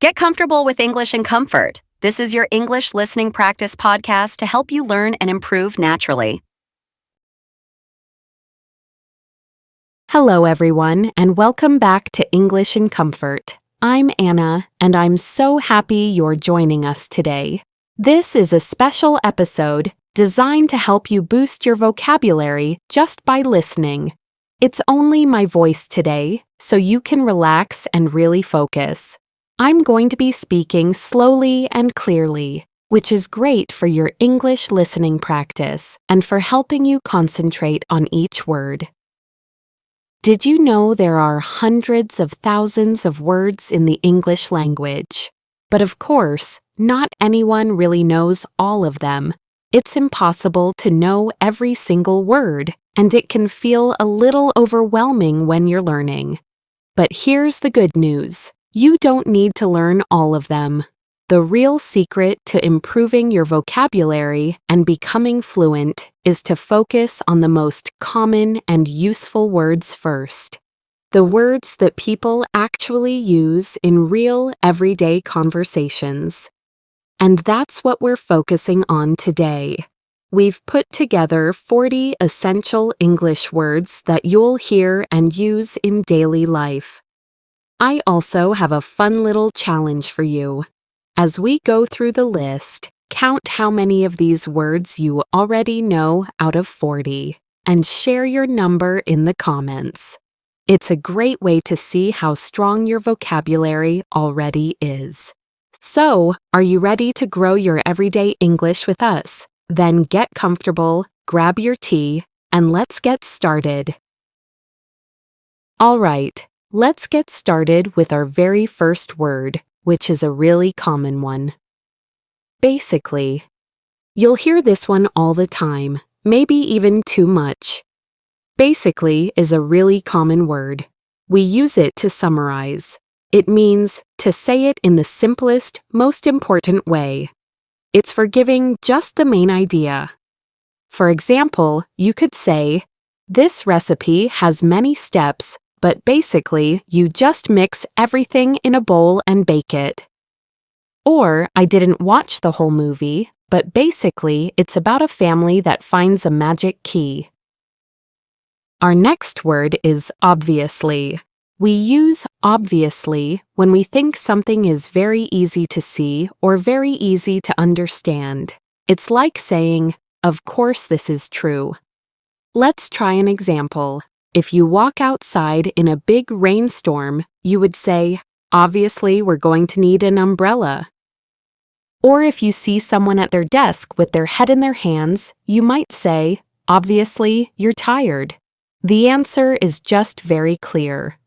Get comfortable with English in comfort. This is your English listening practice podcast to help you learn and improve naturally. Hello, everyone, and welcome back to English in Comfort. I'm Anna, and I'm so happy you're joining us today. This is a special episode designed to help you boost your vocabulary just by listening. It's only my voice today, so you can relax and really focus. I'm going to be speaking slowly and clearly, which is great for your English listening practice and for helping you concentrate on each word. Did you know there are hundreds of thousands of words in the English language? But of course, not anyone really knows all of them. It's impossible to know every single word, and it can feel a little overwhelming when you're learning. But here's the good news. You don't need to learn all of them. The real secret to improving your vocabulary and becoming fluent is to focus on the most common and useful words first. The words that people actually use in real, everyday conversations. And that's what we're focusing on today. We've put together 40 essential English words that you'll hear and use in daily life. I also have a fun little challenge for you. As we go through the list, count how many of these words you already know out of 40, and share your number in the comments. It's a great way to see how strong your vocabulary already is. So, are you ready to grow your everyday English with us? Then get comfortable, grab your tea, and let's get started. All right, let's get started with our very first word, which is a really common one. Basically. You'll hear this one all the time, maybe even too much. Basically is a really common word. We use it to summarize. It means to say it in the simplest, most important way. It's for giving just the main idea. For example, you could say, "This recipe has many steps, but basically, you just mix everything in a bowl and bake it." Or, "I didn't watch the whole movie, but basically, it's about a family that finds a magic key." Our next word is obviously. We use obviously when we think something is very easy to see or very easy to understand. It's like saying, "Of course this is true." Let's try an example. If you walk outside in a big rainstorm, you would say, "Obviously, we're going to need an umbrella." Or if you see someone at their desk with their head in their hands, you might say, "Obviously, you're tired." The answer is just very clear.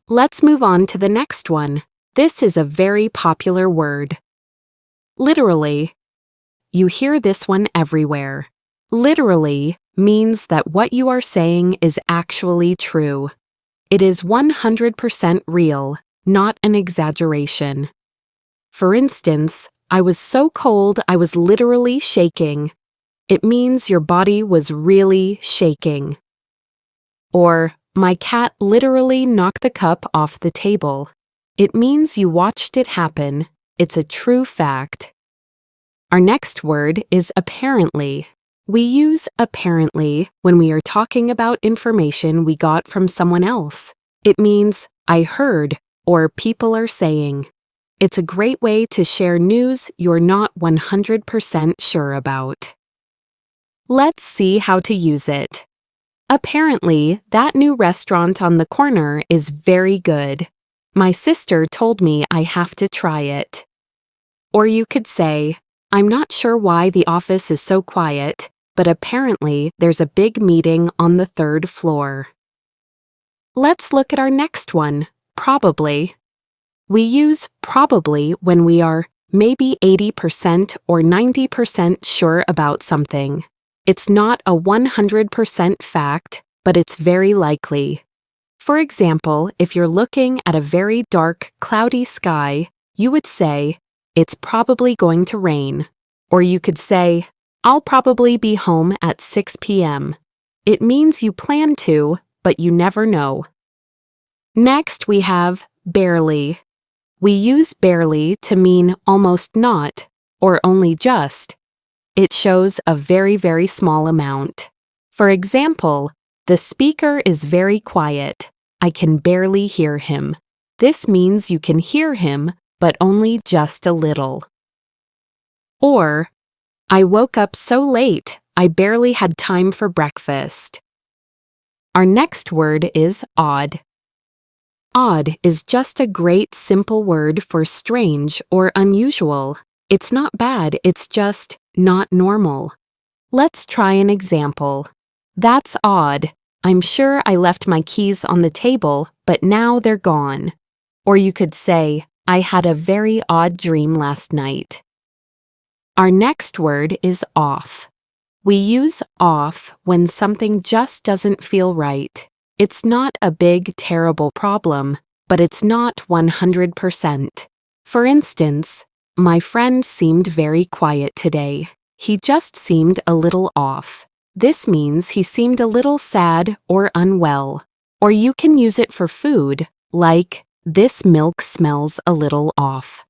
Let's move on to the next one. This is a very popular word. Literally. You hear this one everywhere. Literally means that what you are saying is actually true. It is 100% real, not an exaggeration. For instance, "I was so cold I was literally shaking." It means your body was really shaking. Or, "My cat literally knocked the cup off the table." It means you watched it happen. It's a true fact. Our next word is apparently. We use apparently when we are talking about information we got from someone else. It means, "I heard," or "people are saying." It's a great way to share news you're not 100% sure about. Let's see how to use it. Apparently, that new restaurant on the corner is very good. My sister told me I have to try it. Or you could say, "I'm not sure why the office is so quiet, but apparently there's a big meeting on the 3rd floor." Let's look at our next one, probably. We use probably when we are maybe 80% or 90% sure about something. It's not a 100% fact, but it's very likely. For example, if you're looking at a very dark, cloudy sky, you would say, "It's probably going to rain." Or you could say, "I'll probably be home at 6 p.m. It means you plan to, but you never know. Next, we have barely. We use barely to mean almost not or only just. It shows a very, very small amount. For example, the speaker is very quiet. I can barely hear him. This means you can hear him, but only just a little. Or, I woke up so late, I barely had time for breakfast. Our next word is odd. Odd is just a great simple word for strange or unusual. It's not bad, it's just not normal. Let's try an example. That's odd. I'm sure I left my keys on the table, but now they're gone. Or you could say, I had a very odd dream last night. Our next word is off. We use off when something just doesn't feel right. It's not a big, terrible problem, but it's not 100%. For instance, my friend seemed very quiet today. He just seemed a little off. This means he seemed a little sad or unwell. Or you can use it for food, like, this milk smells a little off.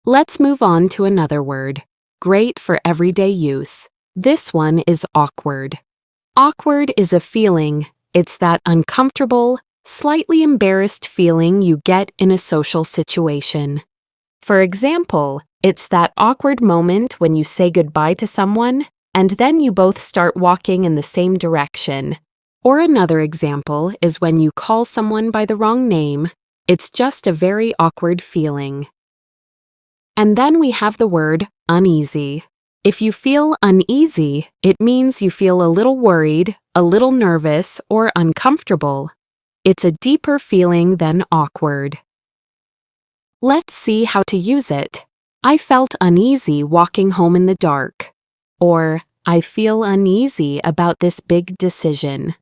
Let's move on to another word, great for everyday use. This one is awkward. Awkward is a feeling. It's that uncomfortable, slightly embarrassed feeling you get in a social situation. For example, it's that awkward moment when you say goodbye to someone, and then you both start walking in the same direction. Or another example is when you call someone by the wrong name. It's just a very awkward feeling. And then we have the word uneasy. If you feel uneasy, it means you feel a little worried, a little nervous, or uncomfortable. It's a deeper feeling than awkward. Let's see how to use it. I felt uneasy walking home in the dark. Or, I feel uneasy about this big decision.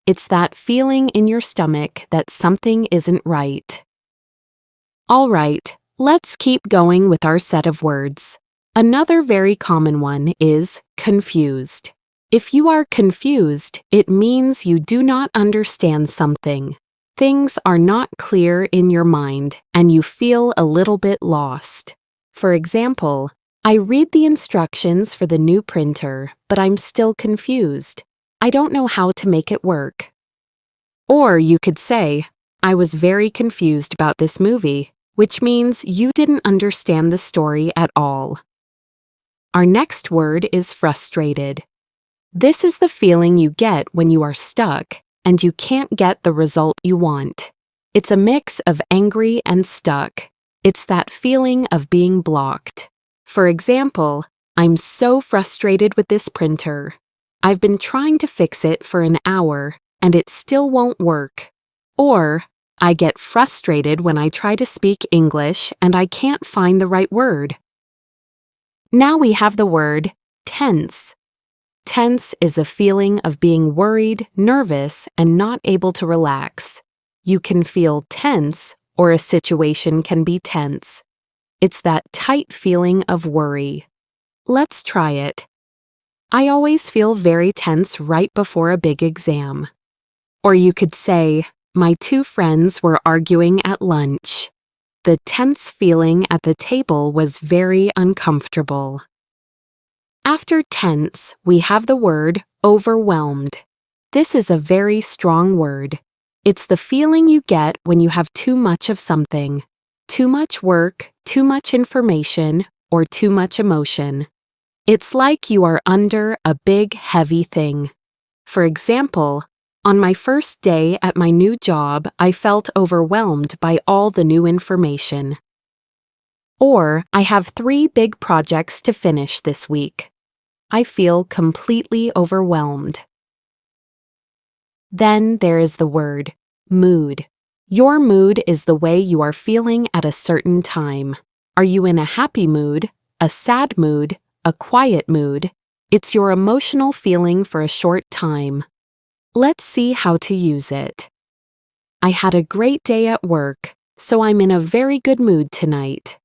It's that feeling in your stomach that something isn't right. All right, let's keep going with our set of words. Another very common one is confused. If you are confused, it means you do not understand something. Things are not clear in your mind, and you feel a little bit lost. For example, I read the instructions for the new printer, but I'm still confused. I don't know how to make it work. Or you could say, I was very confused about this movie, which means you didn't understand the story at all. Our next word is frustrated. This is the feeling you get when you are stuck and you can't get the result you want. It's a mix of angry and stuck. It's that feeling of being blocked. For example, I'm so frustrated with this printer. I've been trying to fix it for an hour and it still won't work. Or, I get frustrated when I try to speak English and I can't find the right word. Now we have the word tense. Tense is a feeling of being worried, nervous, and not able to relax. You can feel tense, or a situation can be tense. It's that tight feeling of worry. Let's try it. I always feel very tense right before a big exam. Or you could say, my two friends were arguing at lunch. The tense feeling at the table was very uncomfortable. After tense, we have the word overwhelmed. This is a very strong word. It's the feeling you get when you have too much of something. Too much work, too much information, or too much emotion. It's like you are under a big, heavy thing. For example, on my first day at my new job, I felt overwhelmed by all the new information. Or, I have 3 big projects to finish this week. I feel completely overwhelmed. Then there is the word mood. Your mood is the way you are feeling at a certain time. Are you in a happy mood, a sad mood, a quiet mood? It's your emotional feeling for a short time. Let's see how to use it. I had a great day at work, so I'm in a very good mood tonight.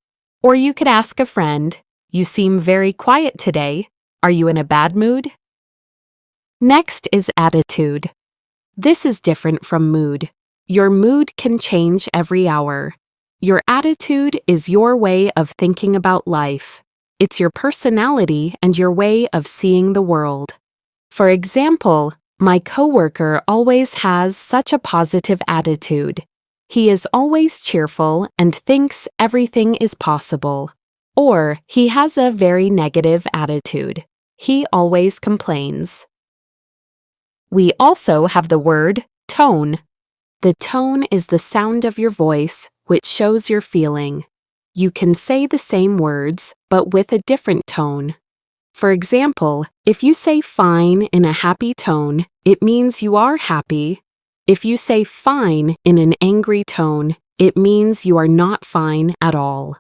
Or you could ask a friend, you seem very quiet today. Are you in a bad mood? Next is attitude. This is different from mood. Your mood can change every hour. Your attitude is your way of thinking about life. It's your personality and your way of seeing the world. For example, my coworker always has such a positive attitude. He is always cheerful and thinks everything is possible. Or he has a very negative attitude. He always complains. We also have the word tone. The tone is the sound of your voice, which shows your feeling. You can say the same words, but with a different tone. For example, if you say fine in a happy tone, it means you are happy. If you say fine in an angry tone, it means you are not fine at all.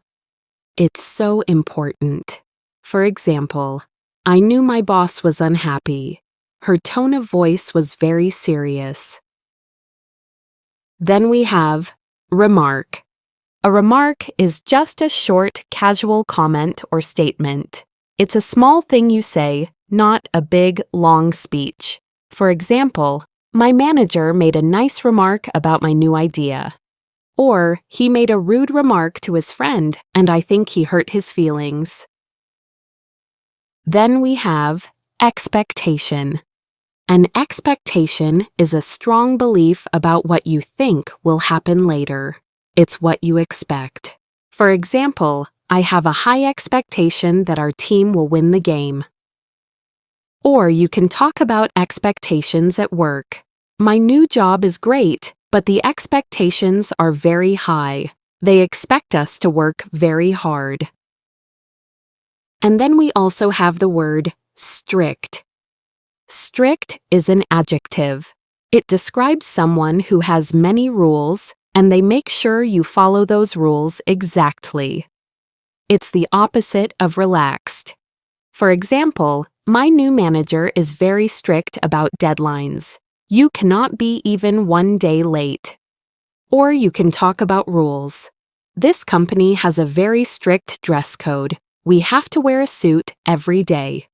It's so important. For example, I knew my boss was unhappy. Her tone of voice was very serious. Then we have remark. A remark is just a short, casual comment or statement. It's a small thing you say, not a big, long speech. For example, my manager made a nice remark about my new idea. Or, he made a rude remark to his friend, and I think he hurt his feelings. Then we have expectation. An expectation is a strong belief about what you think will happen later. It's what you expect. For example, I have a high expectation that our team will win the game. Or you can talk about expectations at work. My new job is great, but the expectations are very high. They expect us to work very hard. And then we also have the word strict. Strict is an adjective. It describes someone who has many rules, and they make sure you follow those rules exactly. It's the opposite of relaxed. For example, my new manager is very strict about deadlines. You cannot be even one day late. Or you can talk about rules. This company has a very strict dress code. We have to wear a suit every day.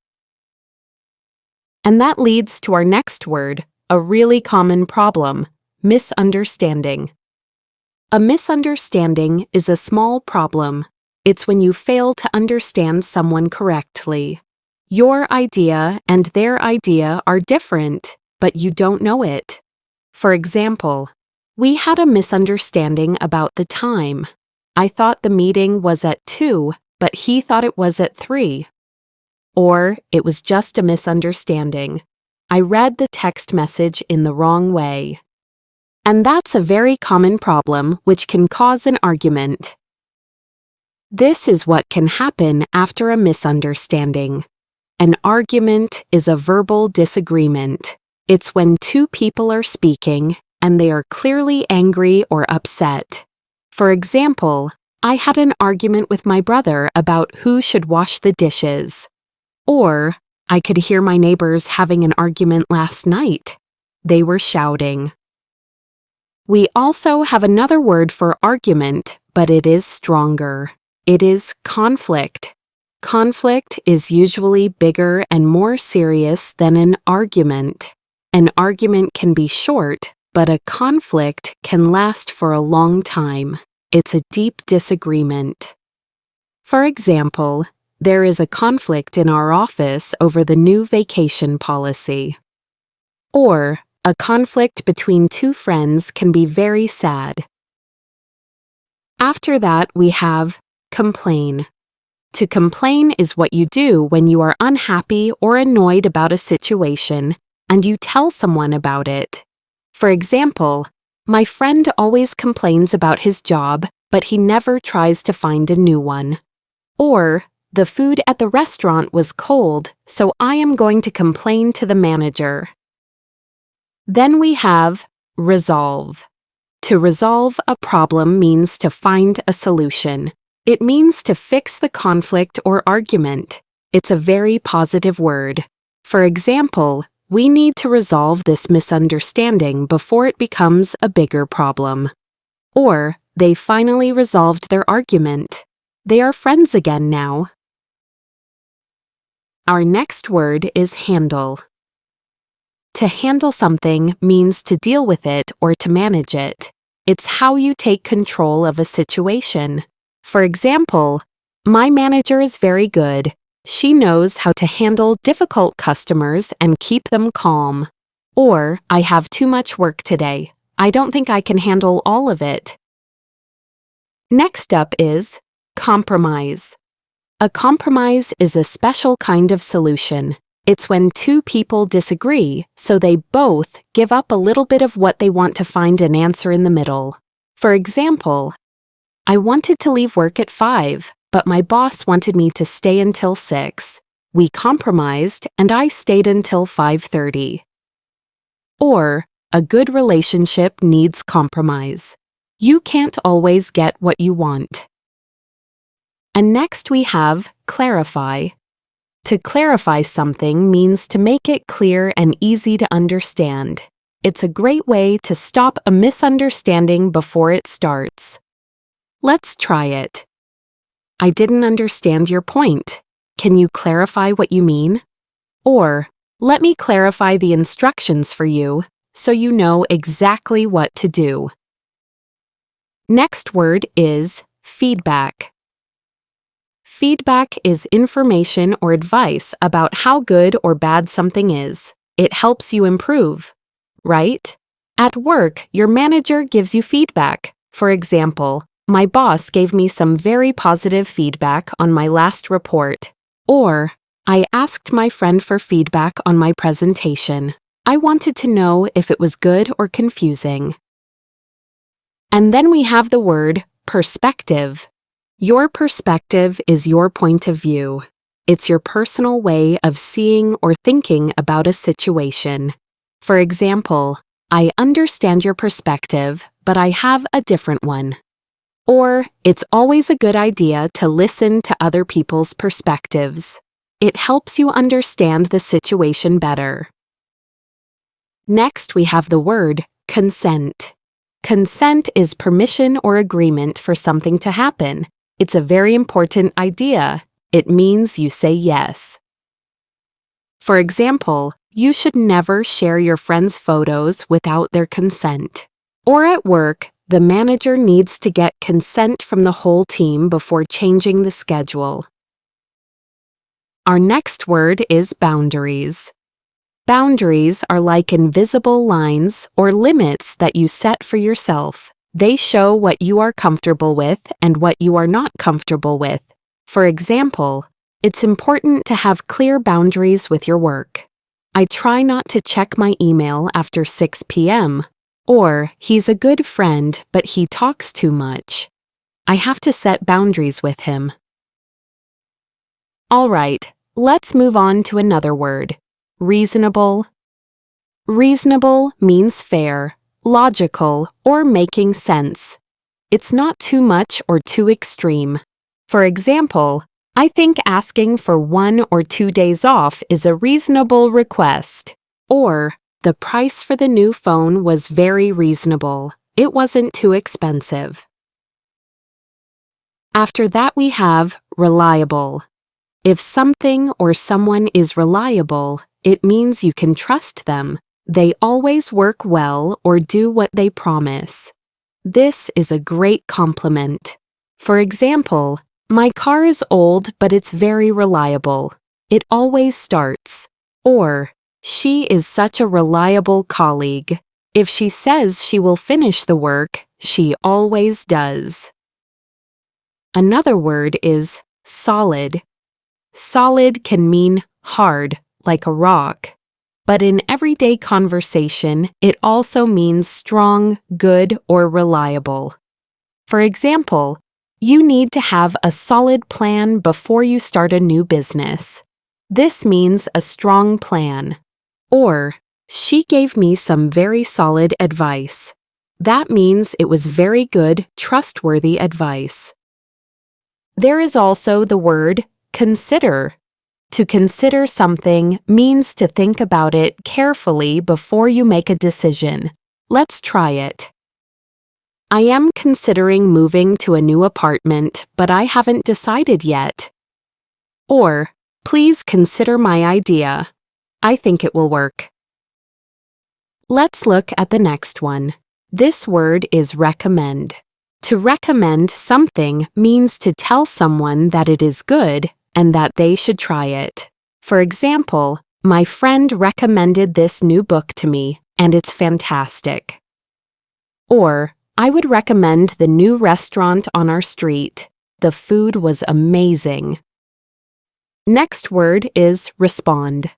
And that leads to our next word, a really common problem, misunderstanding. A misunderstanding is a small problem. It's when you fail to understand someone correctly. Your idea and their idea are different, but you don't know it. For example, we had a misunderstanding about the time. I thought the meeting was at 2, but he thought it was at 3. Or it was just a misunderstanding. I read the text message in the wrong way. And that's a very common problem which can cause an argument. This is what can happen after a misunderstanding. An argument is a verbal disagreement. It's when two people are speaking and they are clearly angry or upset. For example, I had an argument with my brother about who should wash the dishes. Or, I could hear my neighbors having an argument last night. They were shouting. We also have another word for argument, but it is stronger. It is conflict. Conflict is usually bigger and more serious than an argument. An argument can be short, but a conflict can last for a long time. It's a deep disagreement. For example, there is a conflict in our office over the new vacation policy. Or, a conflict between two friends can be very sad. After that, we have complain. To complain is what you do when you are unhappy or annoyed about a situation and you tell someone about it. For example, my friend always complains about his job, but he never tries to find a new one. Or, the food at the restaurant was cold, so I am going to complain to the manager. Then we have resolve. To resolve a problem means to find a solution. It means to fix the conflict or argument. It's a very positive word. For example, we need to resolve this misunderstanding before it becomes a bigger problem. Or, they finally resolved their argument. They are friends again now. Our next word is handle. To handle something means to deal with it or to manage it. It's how you take control of a situation. For example, my manager is very good. She knows how to handle difficult customers and keep them calm. Or, I have too much work today. I don't think I can handle all of it. Next up is compromise. A compromise is a special kind of solution. It's when two people disagree, so they both give up a little bit of what they want to find an answer in the middle. For example, I wanted to leave work at 5, but my boss wanted me to stay until 6. We compromised, and I stayed until 5:30. Or, a good relationship needs compromise. You can't always get what you want. And next we have clarify. To clarify something means to make it clear and easy to understand. It's a great way to stop a misunderstanding before it starts. Let's try it. I didn't understand your point. Can you clarify what you mean? Or, let me clarify the instructions for you so you know exactly what to do. Next word is feedback. Feedback is information or advice about how good or bad something is. It helps you improve, right? At work, your manager gives you feedback. For example, my boss gave me some very positive feedback on my last report. Or, I asked my friend for feedback on my presentation. I wanted to know if it was good or confusing. And then we have the word perspective. Your perspective is your point of view. It's your personal way of seeing or thinking about a situation. For example, I understand your perspective, but I have a different one. Or, it's always a good idea to listen to other people's perspectives. It helps you understand the situation better. Next, we have the word consent. Consent is permission or agreement for something to happen. It's a very important idea. It means you say yes. For example, you should never share your friends' photos without their consent. Or at work, the manager needs to get consent from the whole team before changing the schedule. Our next word is boundaries. Boundaries are like invisible lines or limits that you set for yourself. They show what you are comfortable with and what you are not comfortable with. For example, it's important to have clear boundaries with your work. I try not to check my email after 6 p.m. Or, he's a good friend, but he talks too much. I have to set boundaries with him. All right, let's move on to another word. Reasonable. Reasonable means fair, logical, or making sense. It's not too much or too extreme. For example, I think asking for 1 or 2 days off is a reasonable request. Or, the price for the new phone was very reasonable. It wasn't too expensive. After that we have reliable. If something or someone is reliable, it means you can trust them. They always work well or do what they promise. This is a great compliment. For example, my car is old, but it's very reliable. It always starts. Or, she is such a reliable colleague. If she says she will finish the work, she always does. Another word is solid. Solid can mean hard, like a rock. But in everyday conversation, it also means strong, good, or reliable. For example, you need to have a solid plan before you start a new business. This means a strong plan. Or, she gave me some very solid advice. That means it was very good, trustworthy advice. There is also the word consider. To consider something means to think about it carefully before you make a decision. Let's try it. I am considering moving to a new apartment, but I haven't decided yet. Or, please consider my idea. I think it will work. Let's look at the next one. This word is recommend. To recommend something means to tell someone that it is good and that they should try it. For example, my friend recommended this new book to me, and it's fantastic. Or, I would recommend the new restaurant on our street. The food was amazing. Next word is respond.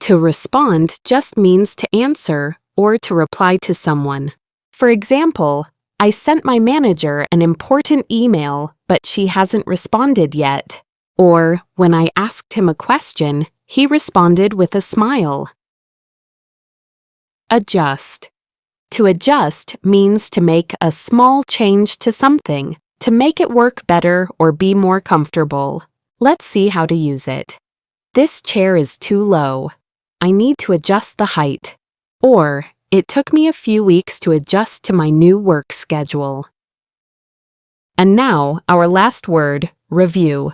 To respond just means to answer or to reply to someone. For example, I sent my manager an important email, but she hasn't responded yet. Or, when I asked him a question, he responded with a smile. Adjust. To adjust means to make a small change to something, to make it work better or be more comfortable. Let's see how to use it. This chair is too low. I need to adjust the height. Or, it took me a few weeks to adjust to my new work schedule. And now, our last word, review.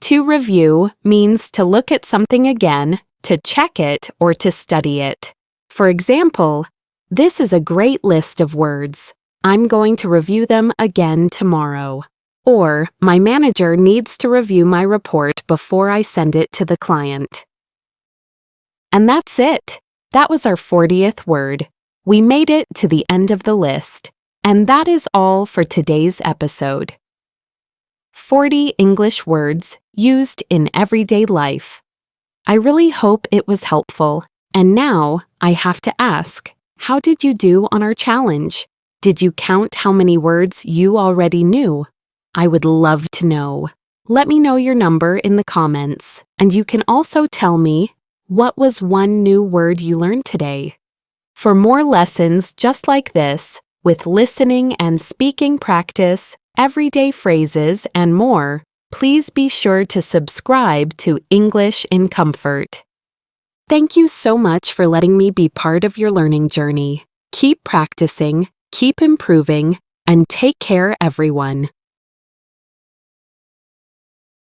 To review means to look at something again, to check it, or to study it. For example, this is a great list of words. I'm going to review them again tomorrow. Or, my manager needs to review my report before I send it to the client. And that's it. That was our 40th word. We made it to the end of the list. And that is all for today's episode. 40 English words used in everyday life. I really hope it was helpful. And now, I have to ask, how did you do on our challenge? Did you count how many words you already knew? I would love to know. Let me know your number in the comments. And you can also tell me, what was one new word you learned today? For more lessons just like this, with listening and speaking practice, everyday phrases, and more, please be sure to subscribe to English in Comfort. Thank you so much for letting me be part of your learning journey. Keep practicing, keep improving, and take care, everyone.